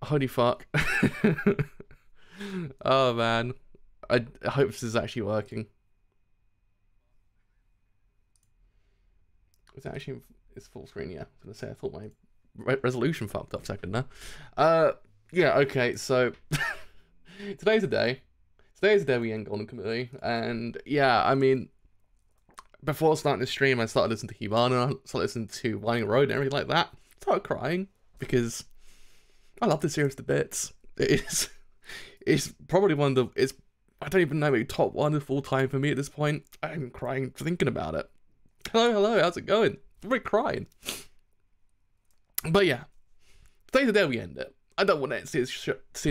holy fuck. Oh man. I hope this is actually working. It's full screen, yeah. I was gonna say I thought my resolution fucked up a second there. Yeah, okay, so today's the day. Today's the day we end Golden Kamuy, and yeah, I mean, before starting the stream, I started listening to Hibana, started listening to Winding Road and everything like that. I started crying because I love this series to bits. It's probably one of the, I don't even know, maybe top one of all time for me at this point. I'm crying thinking about it. Hello, how's it going? We're crying. But yeah, today's the day we end it. I don't want to see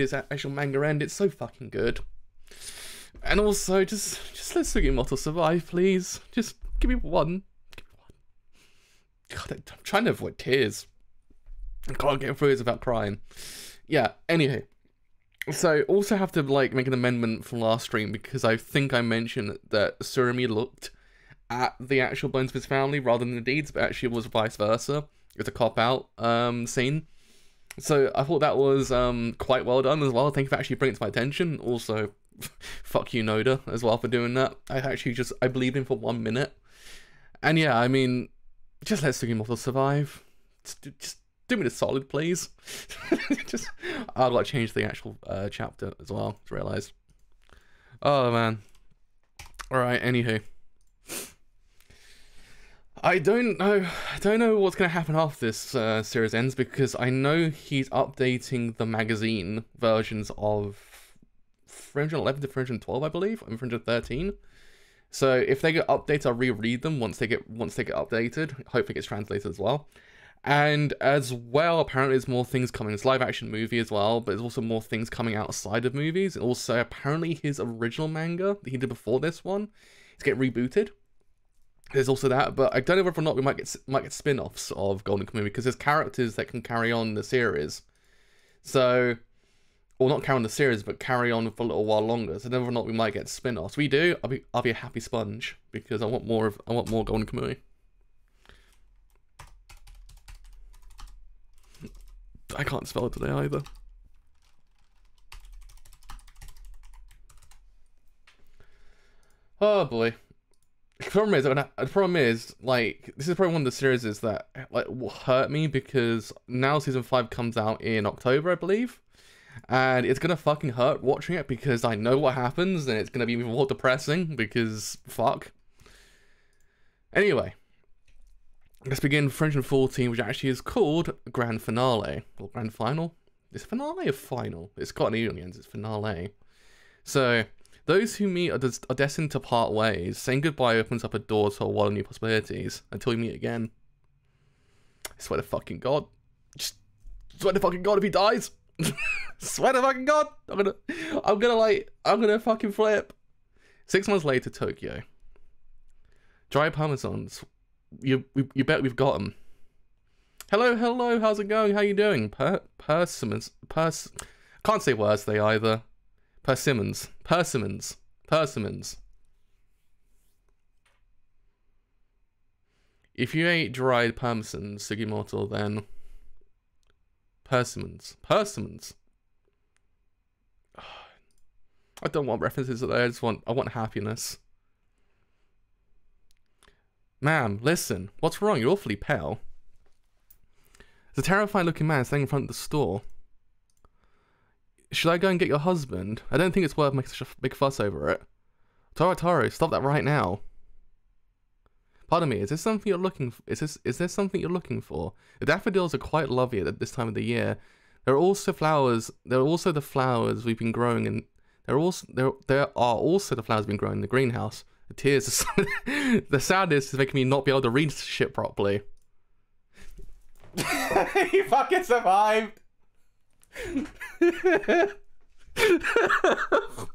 this actual manga end. It's so fucking good. And also, just let Sugimoto survive, please. Just give me one. God, I'm trying to avoid tears. I can't get through this without crying. Yeah, anyway. So, also have to, like, make an amendment from last stream because I think I mentioned that Surumi looked at the actual bones of his family rather than the deeds, but actually it was vice versa. It's a cop-out scene. So, I thought that was quite well done as well. Thank you for actually bringing it to my attention. Also, fuck you, Noda, as well, for doing that. I believed him for 1 minute. And yeah, I mean, just let Sugimoto survive. Just do me the solid, please. I'd like to change the actual chapter as well, to realise. Oh, man. Alright, anywho. I don't know what's going to happen after this series ends, because I know he's updating the magazine versions of 311 to 312, I believe, and 313. So if they get updates, I'll reread them once they get updated. Hopefully it gets translated as well. And as well, apparently there's more things coming. It's a live action movie as well, but there's also more things coming outside of movies. And also, apparently his original manga that he did before this one is getting rebooted. There's also that, but I don't know whether or not we might get spin-offs of Golden Kamuy, because there's characters that can carry on the series. So, or not carry on the series, but carry on for a little while longer. So whether or not we might get spin-offs. We do, I'll be a happy sponge, because I want more Golden Kamuy. I can't spell it today either. Oh boy. The problem is, like, this is probably one of the series that, like, will hurt me, because now season 5 comes out in October, I believe. And it's gonna fucking hurt watching it, because I know what happens, and it's gonna be even more depressing, because fuck. Anyway. Let's begin 314, which actually is called Grand Finale, or Grand Final. Is it finale or final? It's got an E on the end, it's finale. So, those who meet are destined to part ways. Saying goodbye opens up a door to a world of new possibilities, until we meet again. I swear to fucking God. Just swear to fucking God if he dies! Swear to fucking God! I'm gonna fucking flip. 6 months later, Tokyo. Dry parmesans. You bet we've got them. Hello, how's it going? How you doing? Persimmons. Can't say words they either. Persimmons. If you ate dried parmesan, Sugimoto, then persimmons. I don't want references there. I want happiness. Ma'am, listen. What's wrong? You're awfully pale. There's a terrifying looking man standing in front of the store. Should I go and get your husband? I don't think it's worth making such a big fuss over it. Taro, stop that right now. Pardon me, is this something you're looking for? Is there something you're looking for? The daffodils are quite lovely at this time of the year. There are also the flowers we've been growing in. There are also the flowers we've been growing in the greenhouse. The tears, the sadness is making me not be able to read shit properly. He fucking survived!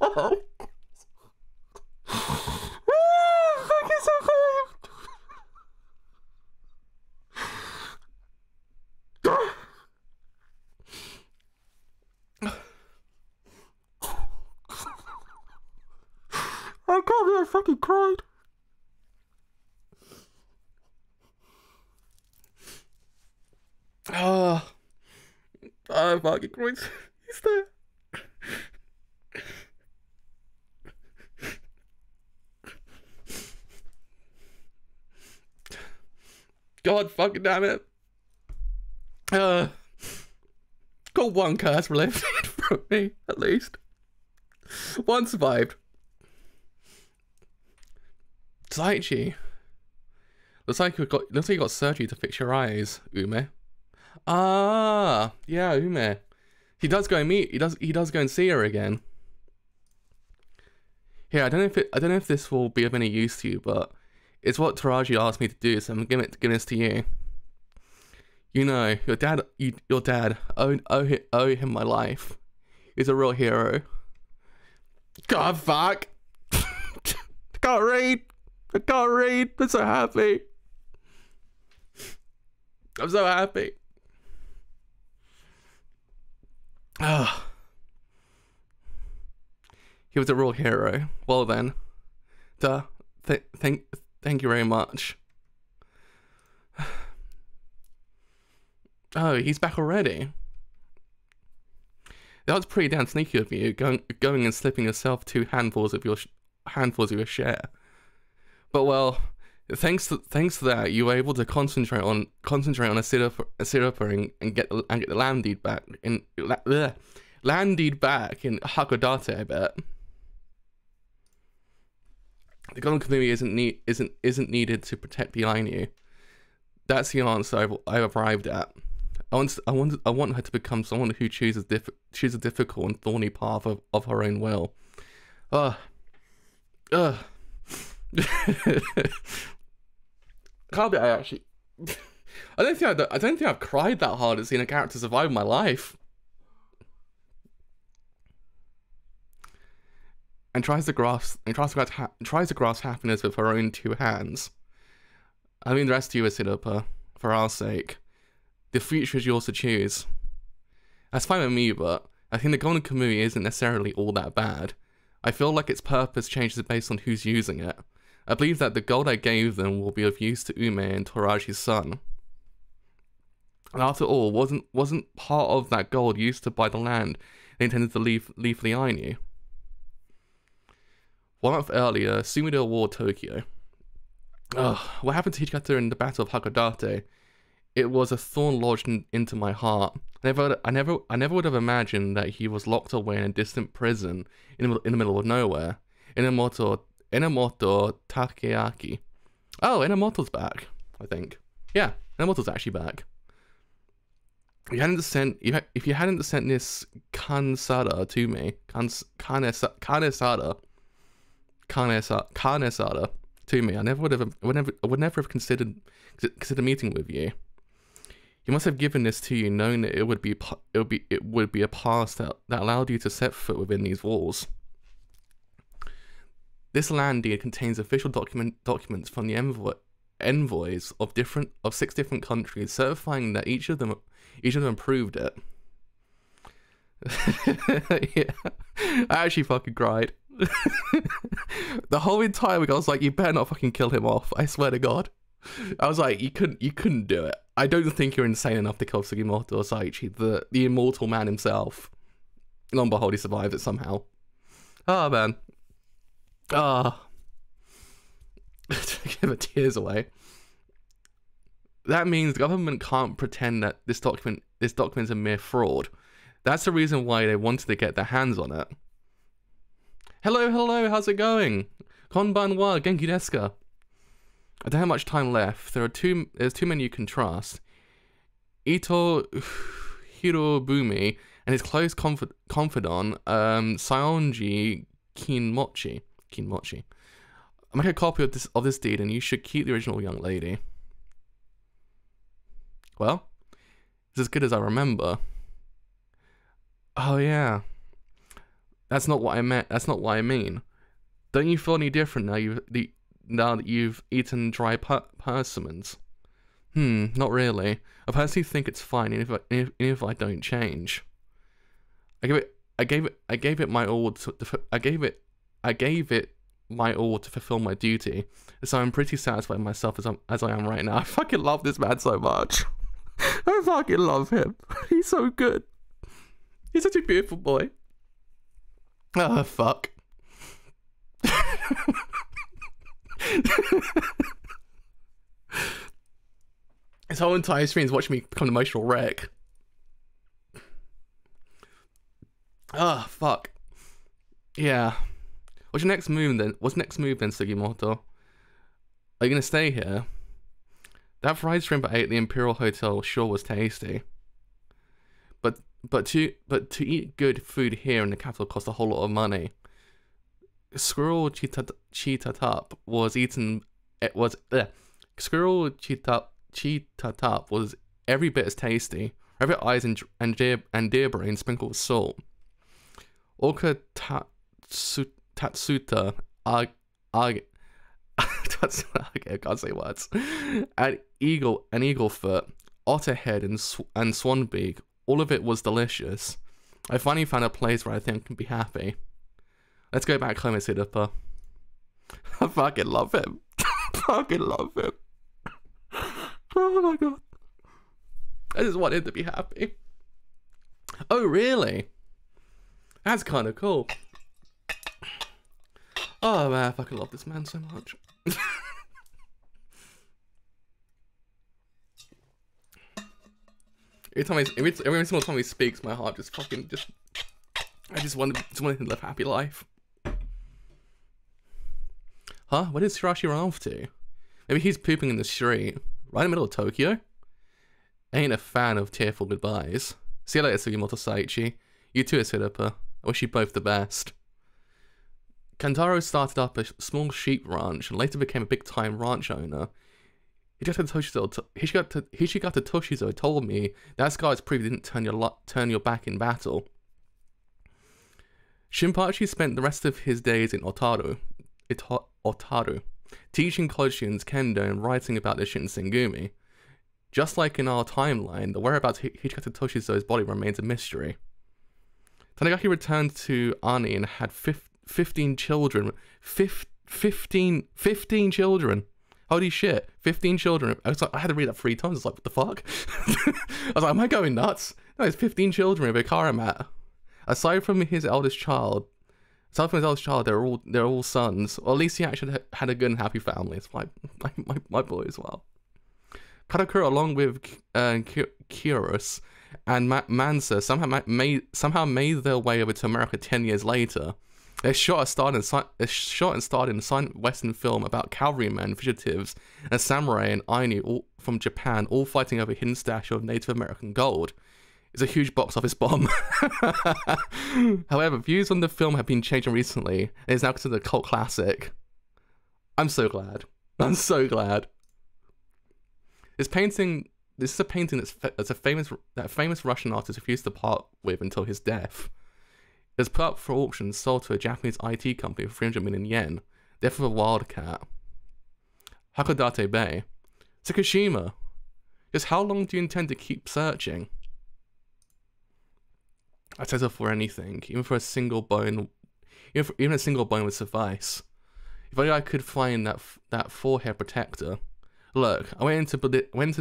Oh. Fucking survived! I can't believe I fucking cried. Oh, fucking Christ. He's there. God fucking damn it. Got one curse lifted from me, at least. One survived. Saichi. Looks like you got surgery to fix your eyes, Ume. Ah, yeah, Ume. He does go and see her again. Here, I don't know if this will be of any use to you, but it's what Taraji asked me to do, so I'm giving this to you. You know, your dad owe him my life. He's a real hero. God fuck. I can't read. I'm so happy. I'm so happy. Ah. He was a real hero. Well then. Thank you very much. Oh, he's back already. That was pretty damn sneaky of you, going and slipping yourself 2 handfuls of your share. But well, thanks to that, you were able to concentrate on a sit-upper and get the land deed back in Hakodate, I bet. The Golden Kamuy isn't needed to protect the Ainu. That's the answer I've arrived at. I want her to become someone who chooses a difficult and thorny path of her own will. Can't be. I don't think I've cried that hard at seeing a character survive my life. And tries to grasp happiness with her own 2 hands. I mean, the rest of you is Sidapa, for our sake. The future is yours to choose. That's fine with me, but I think the Golden Kamuy isn't necessarily all that bad. I feel like its purpose changes based on who's using it. I believe that the gold I gave them will be of use to Ume and Toraji's son. And after all, wasn't part of that gold used to buy the land they intended to leave for the Ainu? 1 month earlier, Sumido Award Tokyo. What happened to Hikata in the Battle of Hakodate? It was a thorn lodged into my heart. I never would have imagined that he was locked away in a distant prison in the middle of nowhere. Inamoto Takeaki. Oh, Inamoto's back, I think. Yeah, Inamoto's actually back. If you hadn't sent this Kanesada to me, Kanesada to me, I would never have considered meeting with you. You must have given this to you, knowing that it would be a pass that allowed you to set foot within these walls. This land deed contains official documents from the envoys of 6 different countries, certifying that each of them approved it. Yeah, I actually fucking cried. The whole entire week I was like, you better not fucking kill him off, I swear to God. I was like, you couldn't do it. I don't think you're insane enough to kill Sugimoto or Saichi, the immortal man himself. Lo and behold, he survives it somehow. Oh man. Give the tears away. That means the government can't pretend that this document's a mere fraud. That's the reason why they wanted to get their hands on it. Hello, how's it going? Konbanwa, genki desu ka? I don't have much time left. There's too many you can trust. Ito Hirobumi and his close confidant, Saionji Kinmochi. I'll make a copy of this deed, and you should keep the original, young lady. Well, it's as good as I remember. Oh yeah. That's not what I meant. That's not what I mean. Don't you feel any different now that you've eaten dry persimmons? Not really. I personally think it's fine, even if I don't change. I gave it my all to fulfill my duty, so I'm pretty satisfied with myself as I am right now. I fucking love this man so much. I fucking love him. He's so good. He's such a beautiful boy. Oh, fuck. His whole entire screen is watching me become an emotional wreck. Oh, fuck. Yeah. What's your next move then? What's next move then, Sugimoto? Are you gonna stay here? That fried shrimp I ate at the Imperial Hotel sure was tasty. But to eat good food here in the capital cost a whole lot of money. Squirrel cheetah was eaten. It was Squirrel cheetah was every bit as tasty. Rabbit eyes and deer brain sprinkled with salt. Orca tatsuta I can't say words. And eagle foot, otter head, and swan beak. All of it was delicious. I finally found a place where I think I can be happy. Let's go back home and sit up. I fucking love him. Fucking love him. Oh my god. I just want him to be happy. Oh really? That's kind of cool. Oh man, I fucking love this man so much. Every single time he speaks, my heart just fucking I just wanted him to live a happy life. Huh? Where did Shirashi run off to? Maybe he's pooping in the street, right in the middle of Tokyo? Ain't a fan of tearful goodbyes. See you later, Sugimoto Saichi. You too, Asirapa. I wish you both the best. Kantaro started up a small sheep ranch and later became a big-time ranch owner. Hishigata Toshizo told me that scar's proof didn't turn your back in battle. Shinpachi spent the rest of his days in Otaru, teaching college students kendo and writing about this shit in Sengumi. Just like in our timeline, the whereabouts of Hishigata Toshizo's body remains a mystery. Tanigaki returned to Ani and had 15 children. 15 children! Holy shit, 15 children. I had to read that 3 times. I was like, what the fuck? I was like, am I going nuts? No, it's 15 children with Ikaramat. Aside from his eldest child, they're all sons. Or at least he actually had a good and happy family. It's my boy as well. Katakura, along with Kyrus and Mansa, somehow made their way over to America 10 years later. They shot and starred in a silent Western film about cavalrymen, fugitives, and a samurai and Ainu all from Japan, all fighting over a hidden stash of Native American gold. It's a huge box office bomb. However, views on the film have been changing recently, and it's now considered a cult classic. I'm so glad. I'm so glad. This is a painting that famous Russian artist refused to part with until his death. It was put up for auction and sold to a Japanese IT company for 300 million yen. Death of a Wildcat. Hakodate Bay. Tsukushima. Just how long do you intend to keep searching? I'd settle for anything, even for a single bone. Even a single bone would suffice. If only I could find that forehead protector. Look, I went into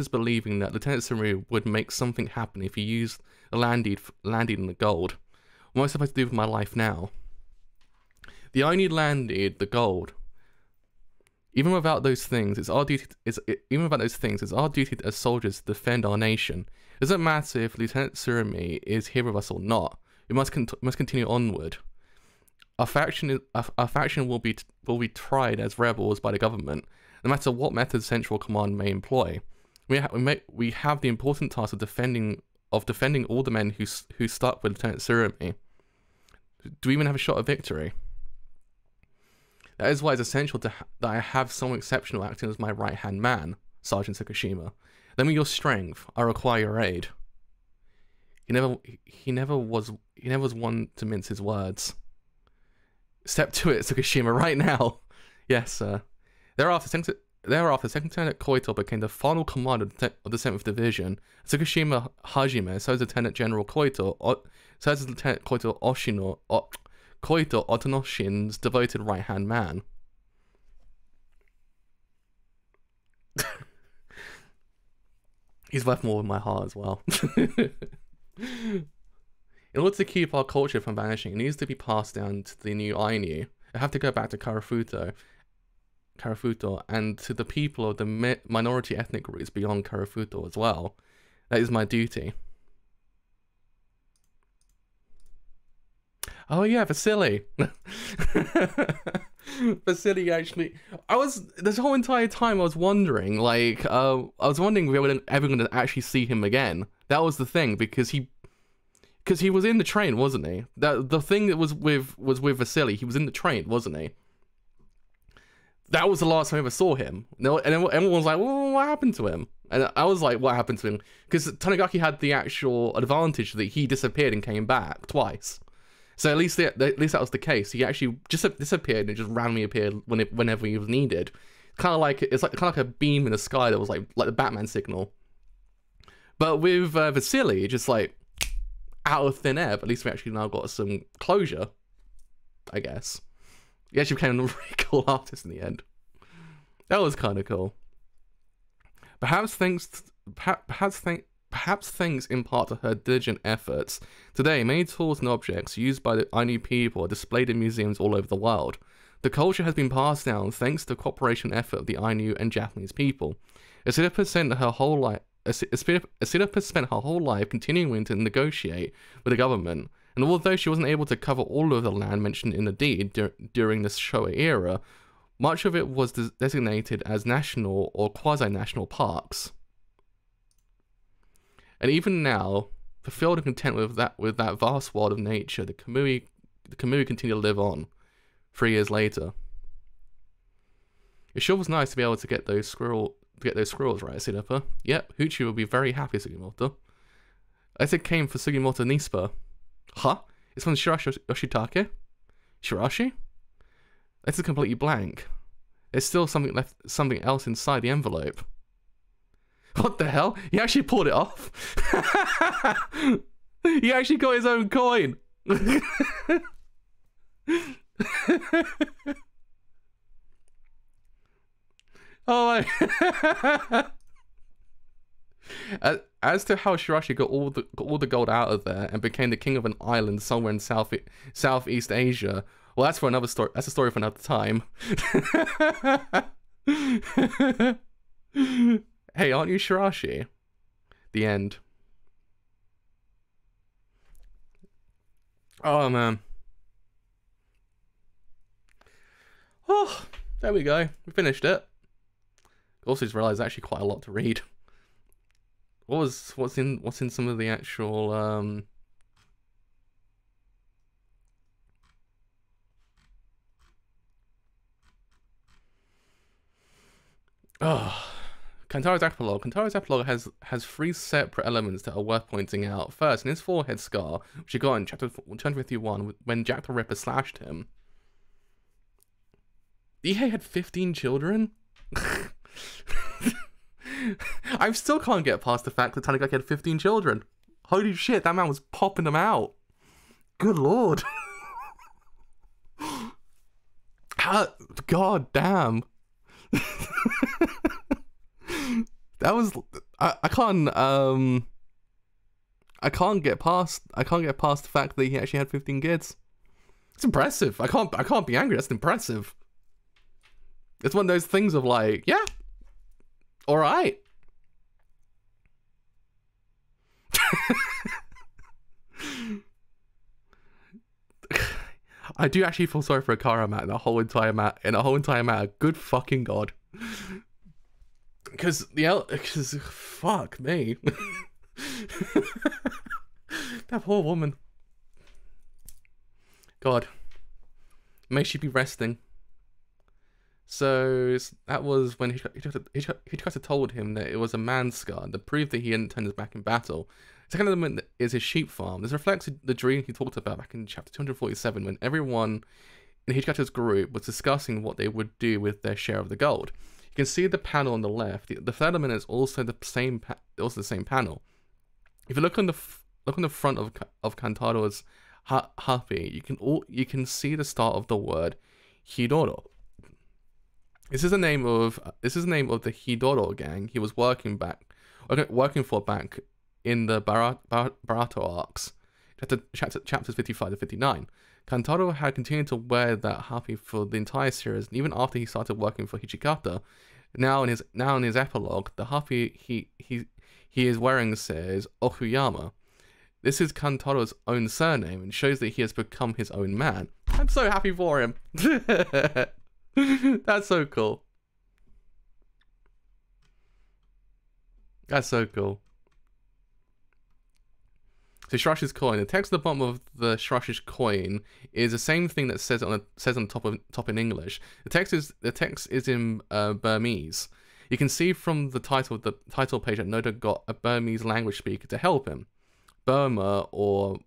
believing that Lieutenant Saru would make something happen if he used the landed in the gold. What am I supposed to do with my life now? The only landed the gold. Even without those things, it's our duty. Even without those things, it's our duty as soldiers to defend our nation. It doesn't matter if Lieutenant Surumi is here with us or not. We must continue onward. Our faction will be tried as rebels by the government, no matter what methods Central Command may employ. We have the important task of defending all the men who stuck with Lieutenant Surumi. Do we even have a shot of victory? That is why it's essential that I have someone exceptional acting as my right-hand man, Sergeant Tsukushima. Lend me your strength. I require your aid. He never was one to mince his words. Step to it, Tsukushima, right now. Yes, sir. Thereafter, Second Lieutenant Koito became the final commander of the 7th Division. Tsukushima Hajime serves Lieutenant General Koito, serves as Lieutenant Koito Otonoshin's devoted right-hand man. He's worth more in my heart as well. In order to keep our culture from vanishing, it needs to be passed down to the new Ainu. I have to go back to Karafuto, and to the people of the minority ethnic groups beyond Karafuto as well. That is my duty. Oh yeah, Vasily. Vasily actually. This whole entire time I was wondering, like, I was wondering if we were ever going to actually see him again. That was the thing, because he was in the train, wasn't he? The thing that was with Vasily, he was in the train, wasn't he? That was the last time I ever saw him. And everyone was like, well, what happened to him? And I was like, what happened to him? Because Tanigaki had the actual advantage that he disappeared and came back twice. So at least that was the case. He actually just disappeared and just randomly appeared whenever he was needed. Kind of like a beam in the sky that was like the Batman signal. But with Vasily, just like out of thin air. But at least we actually now got some closure, I guess. He actually became a really cool artist in the end. That was kind of cool. Perhaps thanks in part to her diligent efforts, today many tools and objects used by the Ainu people are displayed in museums all over the world. The culture has been passed down thanks to the cooperation effort of the Ainu and Japanese people. Asidipa spent her whole life continuing to negotiate with the government, and although she wasn't able to cover all of the land mentioned in the deed during the Showa era, much of it was designated as national or quasi-national parks. And even now, fulfilled and content with that vast world of nature, the Kamuy continue to live on 3 years later. It sure was nice to be able to get those squirrels right, Asidipa. Yep, Huchi will be very happy, Sugimoto. I said came for Sugimoto Nispa. Huh? It's from Shirashi Yoshitake? Shirashi? This is completely blank. There's still something else inside the envelope. What the hell? He actually pulled it off. He actually got his own coin. Oh my. As to how Shirashi got all the gold out of there and became the king of an island somewhere in Southeast Asia, well, that's for another story. That's a story for another time. Hey, aren't you Shirashi? The end. Oh man. Oh, there we go. We finished it. Also just realised actually quite a lot to read. What's in some of the actual Kantaro's epilogue. Kantaro's epilogue has 3 separate elements that are worth pointing out. First, in his forehead scar, which he got in chapter 251 when Jack the Ripper slashed him. Ihei had 15 children? I still can't get past the fact that Tanigaki had 15 children. Holy shit, that man was popping them out. Good lord. God damn. That was I can't get past the fact that he actually had 15 kids. It's impressive. I can't be angry. That's impressive. It's one of those things of like, yeah, all right. I do actually feel sorry for Akara in the whole entire matter. Good fucking god. Because fuck me. That poor woman. God. May she be resting. So that was when Hichikata told him that it was a man's scar that proved that he hadn't turned his back in battle. The second element is his sheep farm. This reflects the dream he talked about back in chapter 247 when everyone in Hichikata's group was discussing what they would do with their share of the gold. You can see the panel on the left. The third element is also the same panel. If you look on the front of Kantaro's happy, you can see the start of the word Hidoro. This is the name of the Hidoro gang he was working for back in the Barato arcs. chapters 55 to 59. Kantaro had continued to wear that happy for the entire series, and even after he started working for Hichikata. Now in his epilogue, the happy he is wearing says Okuyama. This is Kantaro's own surname and shows that he has become his own man. I'm so happy for him. That's so cool. That's so cool. So Shirashi's coin. The text at the bottom of the Shirashi's coin is the same thing that says on top in English. The text is in Burmese. You can see from the title page that Noda got a Burmese language speaker to help him. Burma, or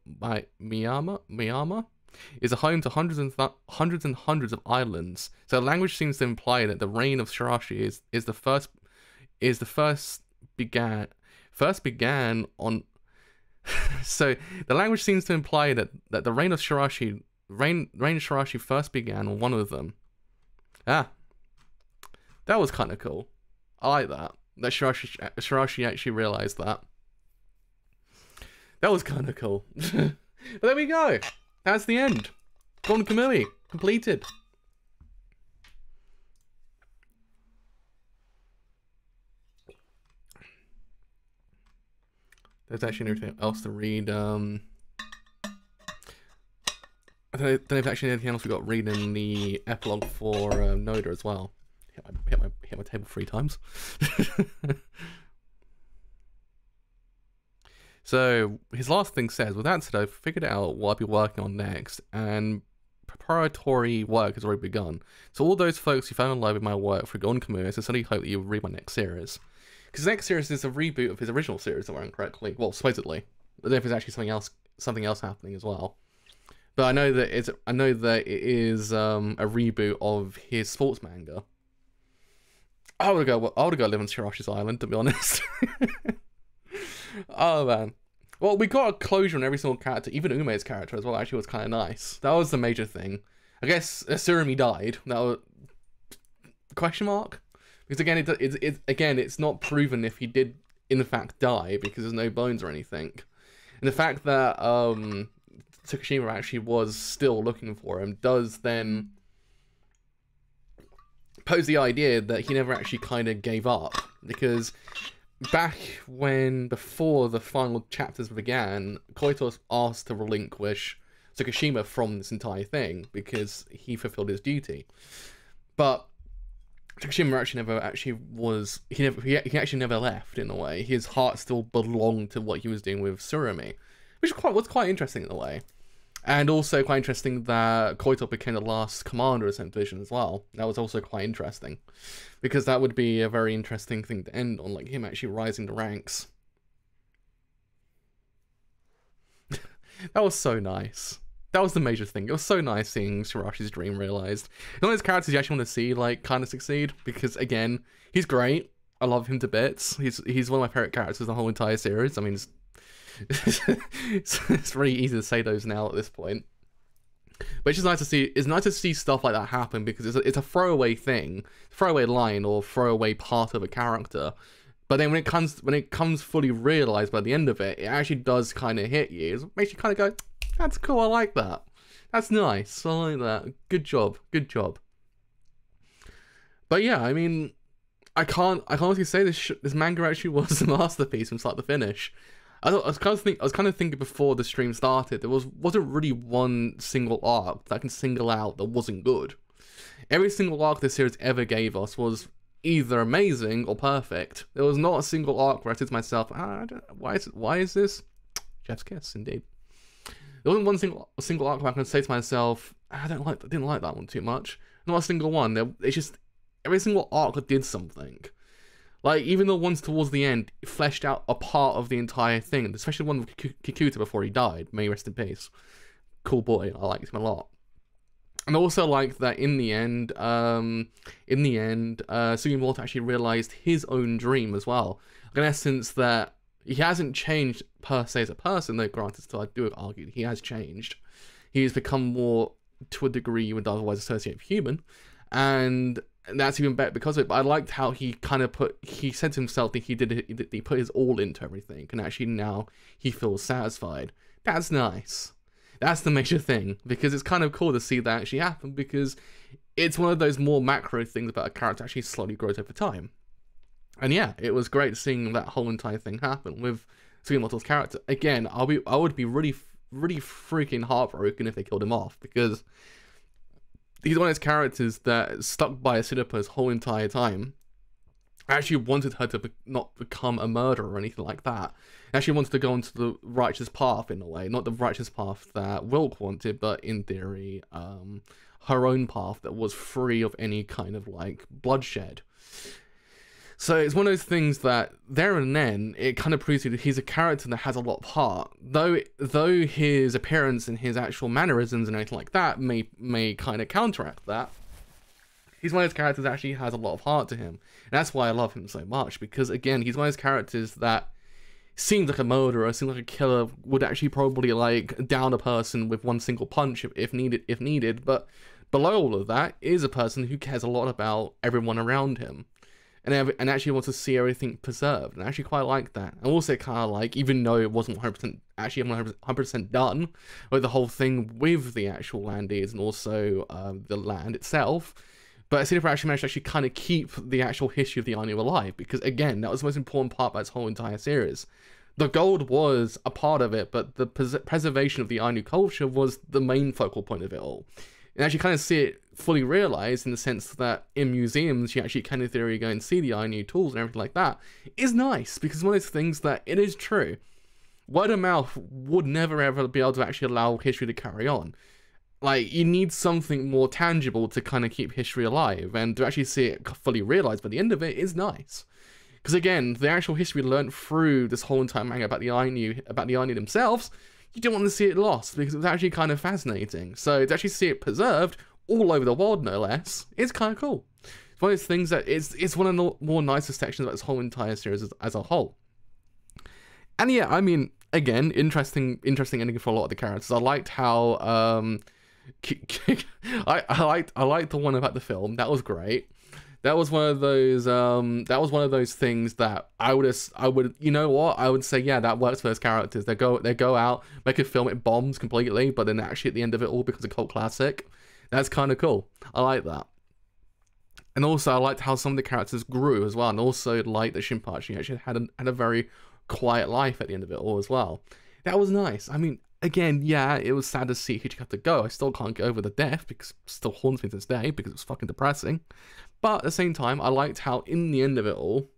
Myanmar, is a home to hundreds and hundreds of islands. So the language seems to imply that the reign of Shirashi began on. So the language seems to imply that the reign of Shirashi first began on one of them. Ah, that was kind of cool. I like that. That Shirashi actually realized that. That was kind of cool. But there we go. That's the end. Golden Kamuy completed. There's actually anything else to read. I don't know if there's actually anything else we got to read in the epilogue for Noda as well. Hit my table 3 times. So his last thing says, with that said, I've figured out what I'll be working on next, and preparatory work has already begun. So all those folks who fell in love with my work for Golden Kamuy, I sincerely hope that you'll read my next series. Because the next series is a reboot of his original series, if I remember correctly. Well, supposedly. I don't know if there's actually something else happening as well. But I know that it is a reboot of his sports manga. I would go live on Shirashi's Island, to be honest. Oh man. Well, we got a closure on every single character, even Ume's character as well. Actually, was kind of nice. That was the major thing. I guess Surumi died. That was question mark, because again, it's not proven if he did in fact die because there's no bones or anything. And the fact that Tsukishima actually was still looking for him does then pose the idea that he never actually kind of gave up, because before the final chapters began, Koito was asked to relinquish Tsukishima from this entire thing because he fulfilled his duty. But Tsukishima he actually never left in a way. His heart still belonged to what he was doing with Surumi, which was quite interesting in a way. And also quite interesting that Koito became the last commander of Cent Division as well. That was also quite interesting, because that would be a very interesting thing to end on, like him actually rising the ranks. That was so nice. That was the major thing. It was so nice seeing Shirashi's dream realized. It's one of those characters you actually want to see, like, kind of succeed, because again, he's great. I love him to bits. He's one of my favorite characters in the whole entire series. I mean, it's really easy to say those now at this point, but it's just nice to see. It's nice to see stuff like that happen, because it's a throwaway thing, throwaway line, or throwaway part of a character. But then when it comes fully realized by the end of it, it actually does kind of hit you. It makes you kind of go, "That's cool. I like that. That's nice. I like that. Good job. Good job." But yeah, I mean, I can't honestly say this manga actually was a masterpiece from start to finish. I was kind of thinking before the stream started, there wasn't really one single arc that I can single out that wasn't good. Every single arc this series ever gave us was either amazing or perfect. There was not a single arc where I said to myself, why is this? Chef's kiss, indeed. There wasn't one single arc where I can say to myself, I didn't like that one too much. Not a single one. It's just every single arc did something. Like, even the ones towards the end fleshed out a part of the entire thing, especially the one with Kikuta before he died. May he rest in peace. Cool boy. I liked him a lot. And I also like that in the end, Sugimoto actually realized his own dream as well. Like, in essence, that he hasn't changed per se as a person, though granted, still I do argue he has changed. He's become more, to a degree you would otherwise associate with human, and that's even better because of it. But I liked how he said to himself that he put his all into everything, and actually now he feels satisfied. That's nice. That's the major thing, because it's kind of cool to see that actually happen, because it's one of those more macro things about a character actually slowly grows over time. And yeah, it was great seeing that whole entire thing happen with Sugimoto's character. Again, I would be really freaking heartbroken if they killed him off, because he's one of those characters that stuck by Asidipa his whole entire time. I actually wanted her to not become a murderer or anything like that. I actually wanted to go onto the righteous path in a way. Not the righteous path that Wilk wanted, but in theory, her own path that was free of any kind of, like, bloodshed. So it's one of those things that, there and then, it kind of proves that he's a character that has a lot of heart. Though his appearance and his actual mannerisms and anything like that may kind of counteract that, he's one of those characters that actually has a lot of heart to him. And that's why I love him so much, because again, he's one of those characters that seems like a murderer, seems like a killer, would actually probably like down a person with one single punch if needed, but below all of that is a person who cares a lot about everyone around him. And actually wants to see everything preserved, and I actually quite like that. And also kind of like, even though it wasn't 100% done with the whole thing with the actual landies and also the land itself, but Asidipa actually managed to actually kind of keep the actual history of the Ainu alive, because again, that was the most important part about this whole entire series. The gold was a part of it, but the preservation of the Ainu culture was the main focal point of it all. And actually kind of see it fully realized in the sense that in museums, you actually kind of theory go and see the Ainu tools and everything like that, is nice, because it's one of those things that it is true. Word of mouth would never ever be able to actually allow history to carry on. Like, you need something more tangible to kind of keep history alive, and to actually see it fully realized by the end of it is nice. Because again, the actual history learned through this whole entire manga about the Ainu themselves, you don't want to see it lost, because it was actually kind of fascinating. So to actually see it preserved all over the world, no less, is kind of cool. It's one of those things that it's one of the more nicest sections about this whole entire series as a whole. And yeah, I mean, again, interesting ending for a lot of the characters. I liked how I liked the one about the film. That was great. That was one of those things that I would, you know what, I would say, yeah, that works for those characters. They go out, make a film, it bombs completely, but then actually at the end of it all becomes a cult classic. That's kind of cool. I like that. And also I liked how some of the characters grew as well, and also like that Shinpachi actually had a very quiet life at the end of it all as well. That was nice. I mean, again, yeah, it was sad to see Hichika have to go. I still can't get over the death, because it still haunts me to this day, because it was fucking depressing. But at the same time, I liked how in the end of it all,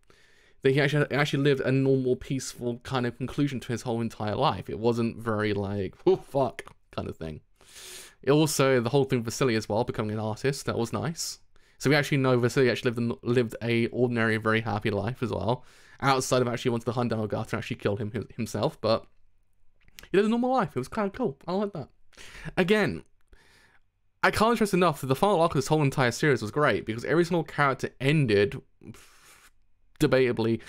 that he actually lived a normal, peaceful kind of conclusion to his whole entire life. It wasn't very like, oh fuck, kind of thing. It also, the whole thing with Vasily as well, becoming an artist, that was nice. So we actually know Vasily actually lived a ordinary, very happy life as well, outside of actually wanting to hunt down Ogata and actually kill himself, but he lived a normal life. It was kind of cool. I like that. Again, I can't stress enough that the final arc of this whole entire series was great, because every single character ended, debatably,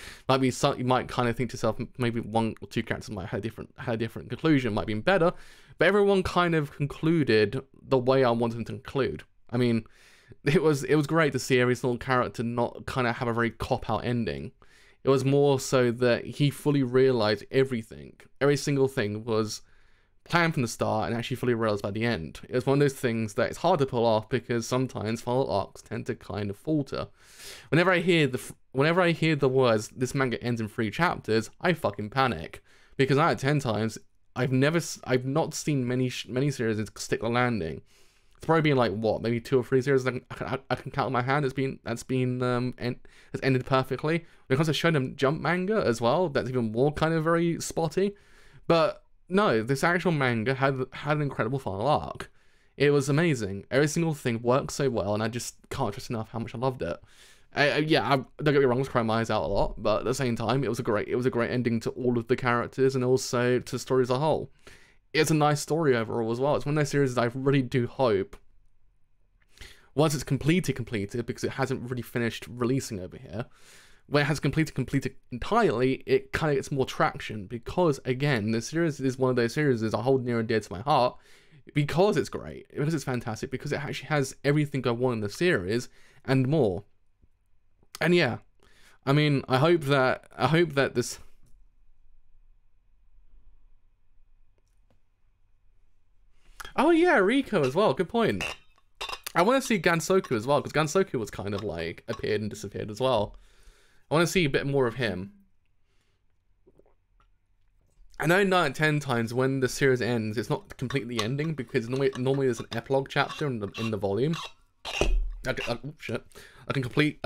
you might kind of think to yourself, maybe one or two characters might have had a different conclusion, might be better, but everyone kind of concluded the way I wanted them to conclude. I mean, it was great to see every single character not kind of have a very cop-out ending. It was more so that he fully realized everything. Every single thing was planned from the start and actually fully realized by the end. It was one of those things that it's hard to pull off, because sometimes final arcs tend to kind of falter. Whenever I hear the words, this manga ends in 3 chapters, I fucking panic. Because out of 10 times, I've not seen many series stick the landing. It's probably been like, what, maybe 2 or 3 series I can count on my hand has ended perfectly. When it comes to Shonen Jump manga as well, that's even more kind of very spotty. But no, this actual manga had an incredible final arc. It was amazing. Every single thing worked so well, and I just can't stress enough how much I loved it. Don't get me wrong, I was crying my eyes out a lot, but at the same time, it was a great ending to all of the characters and also to the story as a whole. It's a nice story overall as well. It's one of those series that I really do hope, once it's completed, because it hasn't really finished releasing over here, when it has completed entirely, it kind of gets more traction, because again, this series is one of those series that I hold near and dear to my heart, because it's great, because it's fantastic, because it actually has everything I want in the series and more. And yeah, I mean, I hope that this Oh yeah, Riko as well. Good point. I want to see Gansoku as well, because Gansoku was kind of like appeared and disappeared as well. I want to see a bit more of him. I know 9 out of 10 times when the series ends, it's not completely ending, because normally there's an epilogue chapter in the volume. Oh shit! I can complete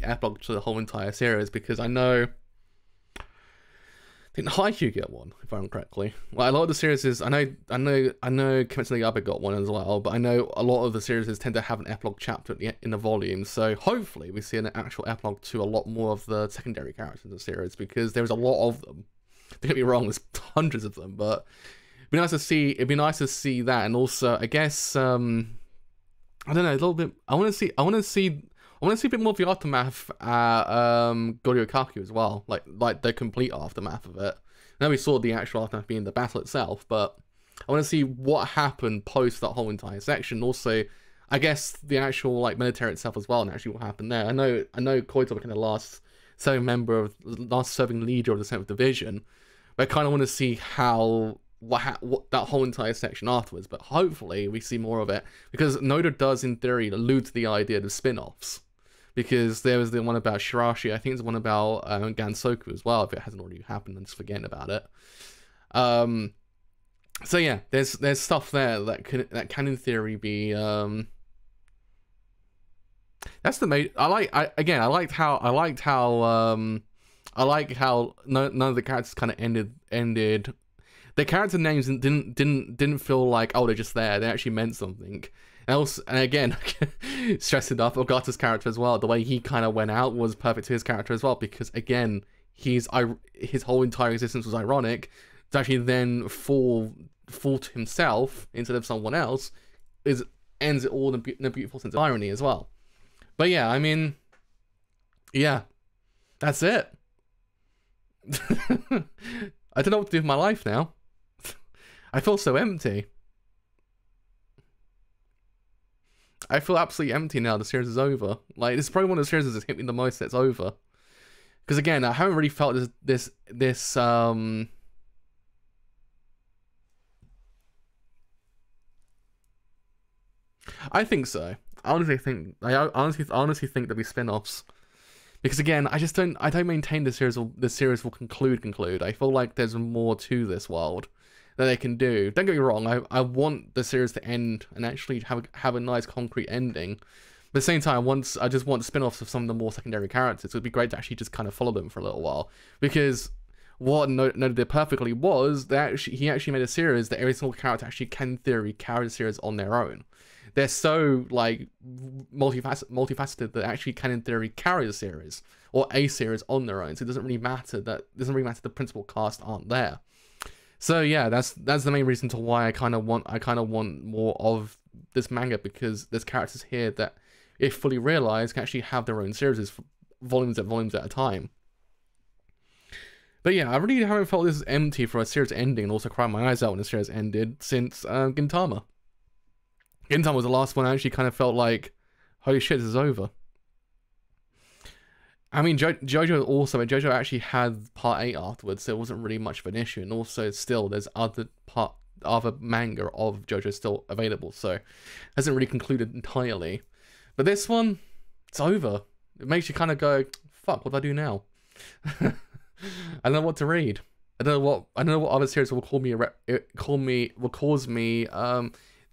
epilogue to the whole entire series, because I know. I think Haikyuu get one, if I remember correctly. Like a lot of the series I know Kimetsu no Yaiba got one as well, but I know a lot of the series tend to have an epilogue chapter in the volume, so hopefully we see an actual epilogue to a lot more of the secondary characters in the series, because there's a lot of them. Don't get me wrong, there's hundreds of them, but it'd be nice to see that, and also I guess I don't know, a little bit. I want to see a bit more of the aftermath at Goryokaku as well, like the complete aftermath of it. I know we saw the actual aftermath being the battle itself, but I want to see what happened post that whole entire section. Also, I guess the actual like military itself as well, and actually what happened there. I know Koito became the last serving leader of the 7th Division, but I kind of want to see what that whole entire section afterwards. But hopefully we see more of it, because Noda does in theory allude to the idea of spin-offs. Because there was the one about Shirashi, I think there's one about Gansoku as well, if it hasn't already happened, I'm just forgetting about it. So yeah, there's stuff there that can in theory be that's the main. I liked how none of the characters kind of ended. The character names didn't feel like, oh, they're just there. They actually meant something. And again, stressing up Ogata's character as well. The way he kind of went out was perfect to his character as well, because again, his whole entire existence was ironic. To actually then fall to himself instead of someone else ends it all in a beautiful sense of irony as well. But yeah, I mean, yeah, that's it. I don't know what to do with my life now. I feel so empty. I feel absolutely empty now. The series is over. Like, this is probably one of the series that's hit me the most that's over. Because again, I haven't really felt this I think so. I honestly think there'll be spin-offs. Because again, I don't maintain the series will conclude. I feel like there's more to this world that they can do. Don't get me wrong, I want the series to end and actually have a nice concrete ending. But at the same time, I just want spin-offs of some of the more secondary characters. It would be great to actually just kind of follow them for a little while. Because what Noda did perfectly was he actually made a series that every single character actually can, in theory, carry the series on their own. They're so like multifaceted that actually can, in theory, carry the series or a series on their own. So it doesn't really matter the principal cast aren't there. So yeah, that's the main reason to why I kind of want more of this manga, because there's characters here that, if fully realized, can actually have their own series, volumes at a time. But yeah, I really haven't felt this empty for a series ending, and also cried my eyes out when the series ended since Gintama. Gintama was the last one I actually kind of felt like, holy shit, this is over. I mean, Jojo actually had part 8 afterwards, so it wasn't really much of an issue. And also, still, there's other manga of Jojo still available, so it hasn't really concluded entirely. But this one, it's over. It makes you kind of go, fuck, what do I do now? I don't know what to read. I don't know what other series will cause me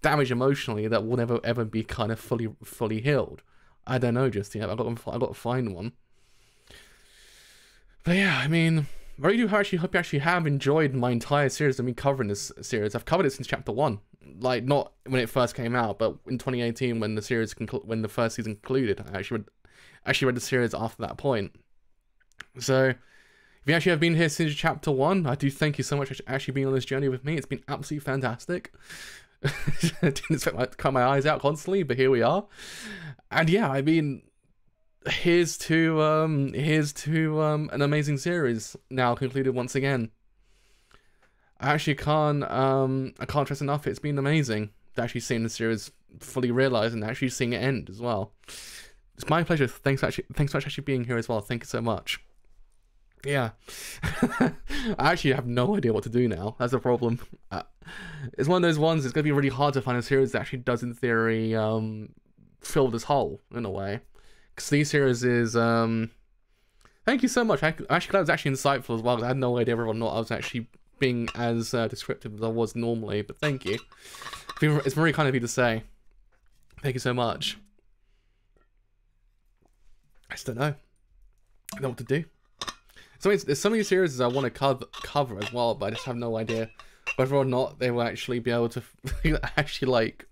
damage emotionally that will never ever be kind of fully healed. I don't know just yet. I've got to find one. But yeah, I mean, I really do hope you actually have enjoyed my entire series of me covering this series. I've covered it since chapter 1. Like, not when it first came out, but in 2018 when when the first season concluded. I actually read the series after that point. So, if you actually have been here since chapter 1, I do thank you so much for actually being on this journey with me. It's been absolutely fantastic. I didn't expect to cut my eyes out constantly, but here we are. And yeah, I mean, here's to an amazing series now concluded once again. I actually can't stress enough. It's been amazing to actually seeing the series fully realized and actually seeing it end as well. It's my pleasure. Thanks for actually being here as well. Thank you so much. Yeah. I actually have no idea what to do now. That's a problem. It's one of those ones, it's going to be really hard to find a series that actually does, in theory, fill this hole, in a way. Because these series is, thank you so much. I'm actually glad it was actually insightful as well, because I had no idea whether or not I was actually being as descriptive as I was normally, but thank you. It's very kind of you to say. Thank you so much. I just don't know. I don't know what to do. So there's so many series I want to cover as well, but I just have no idea whether or not they will actually be able to actually like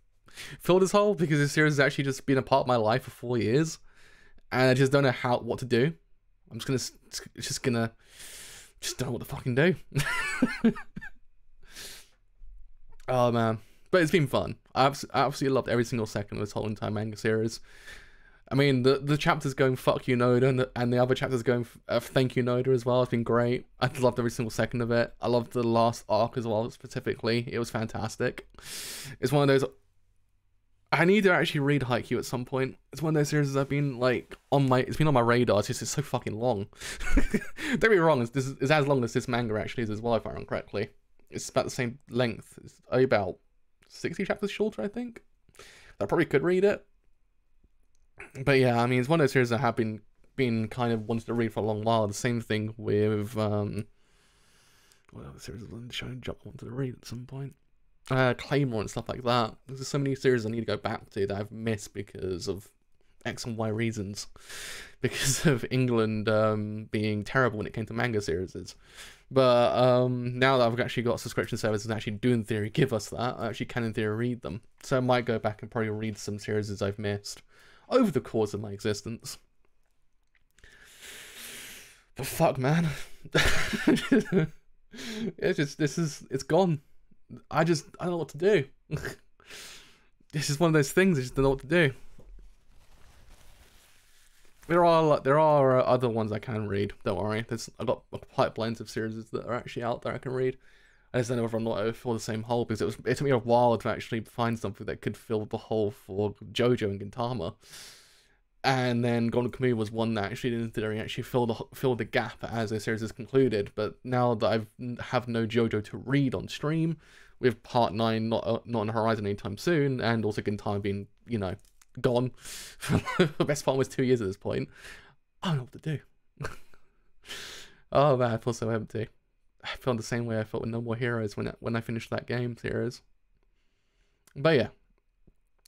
fill this hole, because this series has actually just been a part of my life for 4 years, and I just don't know what to do. I'm just don't know what to fucking do. Oh man, but it's been fun. I absolutely loved every single second of this whole entire manga series. I mean, the chapters going "fuck you Noda" and the other chapters going "thank you Noda" as well. It's been great. I loved every single second of it. I loved the last arc as well, specifically. It was fantastic. It's one of those. I need to actually read Haikyuu at some point. It's one of those series I've been like it's been on my radar. It's so fucking long. Don't get me wrong. It's as long as this manga actually is as well, if I remember correctly. It's about the same length. It's about 60 chapters shorter, I think. I probably could read it. But yeah, I mean, it's one of those series I have been kind of wanted to read for a long while. The same thing with what other series I'm trying to wanted to read at some point. Claymore and stuff like that. There's so many series I need to go back to that I've missed because of X and Y reasons. Because of England being terrible when it came to manga series. But now that I've actually got subscription services that actually do in theory give us that, I actually can in theory read them. So I might go back and probably read some series I've missed over the course of my existence. But fuck, man. It's gone. I don't know what to do. This is one of those things I just don't know what to do. There are other ones I can read. Don't worry. I've got a pipeline of series that are actually out there I can read. I just don't know whether or not it will fill the same hole, because it took me a while to actually find something that could fill the hole for JoJo and Gintama. And then Golden Kamuy was one that actually in theory actually filled the gap as the series is concluded. But now that I have no JoJo to read on stream, with Part 9 not on the horizon anytime soon, and also Gintama being, you know, gone for the best part was 2 years at this point, I don't know what to do. Oh man, I feel so empty. I felt the same way I felt with No More Heroes when I finished that game series. But yeah,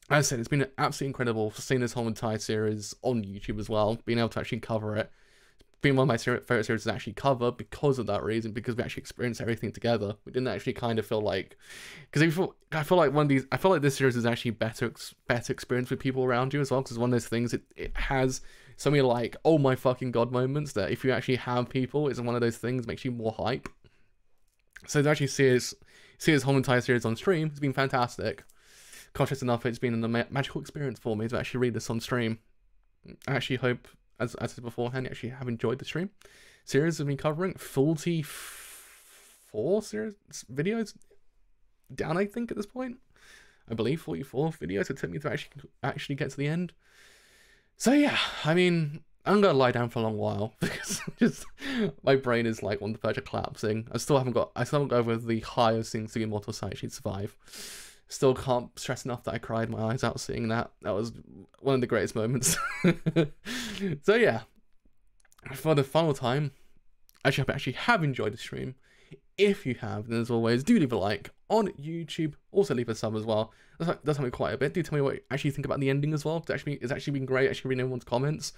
as I said, it's been absolutely incredible seeing this whole entire series on YouTube as well, being able to actually cover it. It's been one of my favorite series to actually cover because of that reason, because we actually experienced everything together. We didn't actually kind of feel like, because I feel like this series is actually better experience with people around you as well, because it's one of those things, it has so many like, oh my fucking god moments that if you actually have people, it's one of those things that makes you more hype. So to actually see this whole entire series on stream has been fantastic. Conscious enough, it's been a magical experience for me to actually read this on stream. I actually hope, as I said beforehand, you actually have enjoyed the stream series I've been covering. 44 series videos down, I think, at this point. I believe 44 videos it took me to actually get to the end. So yeah, I mean, I'm gonna lie down for a long while because just my brain is like on the verge of collapsing. I still haven't got over the high of seeing Sugimoto Saichi survive. Still can't stress enough that I cried my eyes out seeing that. That was one of the greatest moments. So yeah, for the final time, I hope you actually have enjoyed the stream. If you have, then as always, do leave a like on YouTube. Also leave a sub as well. That's helped me quite a bit. Do tell me what you actually think about the ending as well. It's actually been great actually reading everyone's comments.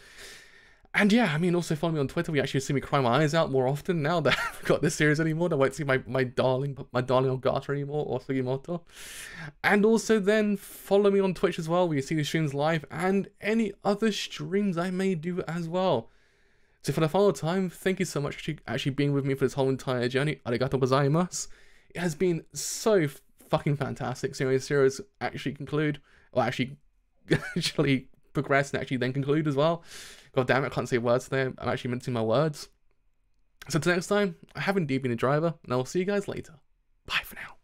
And yeah, I mean, also follow me on Twitter. We actually see me cry my eyes out more often now that I've got this series anymore. I won't see my darling Ogata anymore, or Sugimoto. And also then follow me on Twitch as well, where you see the streams live and any other streams I may do as well. So for the final time, thank you so much for actually being with me for this whole entire journey. Arigato gozaimasu. It has been so fucking fantastic seeing this series actually conclude, or actually progress and actually then conclude as well. God damn it, I can't say words there. I'm actually mincing my words. So until next time, I have indeed been a driver, and I will see you guys later. Bye for now.